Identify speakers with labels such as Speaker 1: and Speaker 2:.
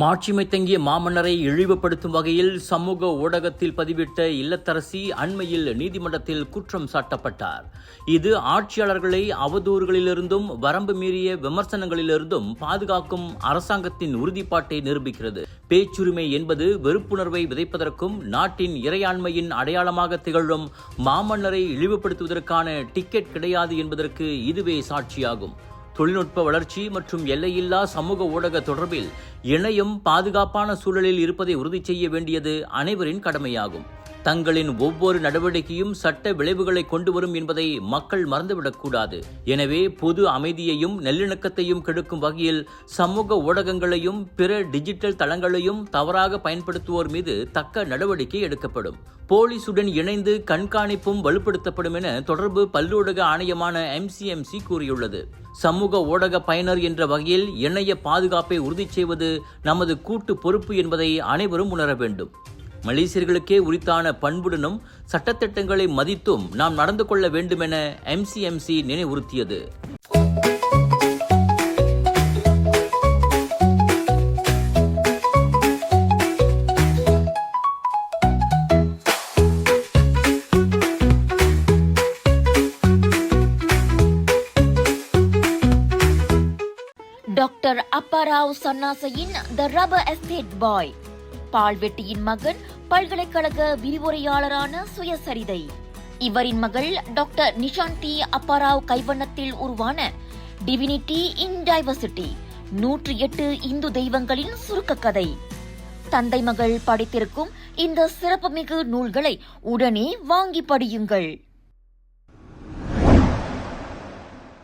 Speaker 1: மாட்சிமை தங்கிய மாமன்னரை இழிவுபடுத்தும் வகையில் சமூக ஊடகத்தில் பதிவிட்ட இல்லத்தரசி அண்மையில் நீதிமன்றத்தில் குற்றம் சாட்டப்பட்டார். இது ஆட்சியாளர்களை அவதூறுகளிலிருந்தும் வரம்பு மீறிய விமர்சனங்களிலிருந்தும் பாதுகாக்கும் அரசாங்கத்தின் உறுதிப்பாட்டை நிரூபிக்கிறது. பேச்சுரிமை என்பது வெறுப்புணர்வை விதைப்பதற்கும் நாட்டின் இறையாண்மையின் அடையாளமாக திகழும் மாமன்னரை இழிவுபடுத்துவதற்கான டிக்கெட் கிடையாது என்பதற்கு இதுவே சாட்சியாகும். தொழில்நுட்ப வளர்ச்சி மற்றும் எல்லையில்லா சமூக ஊடக தொடர்பில் இணையம் பாதுகாப்பான சூழலில் இருப்பதை உறுதி செய்ய வேண்டியது அனைவரின் கடமையாகும். தங்களின் ஒவ்வொரு நடவடிக்கையும் சட்ட விளைவுகளை கொண்டு வரும் என்பதை மக்கள் மறந்துவிடக்கூடாது. எனவே பொது அமைதியையும் நல்லிணக்கத்தையும் கெடுக்கும் வகையில் சமூக ஊடகங்களையும் பிற டிஜிட்டல் தளங்களையும் தவறாக பயன்படுத்துவோர் மீது தக்க நடவடிக்கை எடுக்கப்படும். போலீசுடன் இணைந்து கண்காணிப்பும் வலுப்படுத்தப்படும் என தொடர்பு பல்லூடக ஆணையமான MCMC கூறியுள்ளது. சமூக ஊடக பயனர் என்ற வகையில் இணைய பாதுகாப்பை உறுதி செய்வது நமது கூட்டு பொறுப்பு என்பதை அனைவரும் உணர வேண்டும். மலேசியர்களுக்கே உரித்தான பண்புடனும் சட்டத்திட்டங்களை மதித்தும் நாம் நடந்து கொள்ள வேண்டும் என MCMC நினைவுறுத்தியது.
Speaker 2: டாக்டர் அப்பாராவ் சன்னாசையின் த ரப்பர் எஸ்டேட் பாய், பால்வெட்டியின் மகன், பல்கலைக்கழக விரிவுரையாளரான சுயசரிதை. இவரின் மகள் டாக்டர் நிஷாந்தி அப்பாராவ் கைவண்ணத்தில் உருவான டிவினிட்டி இன் டைவர்சிட்டி 108 இந்து தெய்வங்களின் சுருக்க கதை. தந்தை மகள் படித்திருக்கும் இந்த சிறப்புமிகு நூல்களை உடனே வாங்கி படியுங்கள்.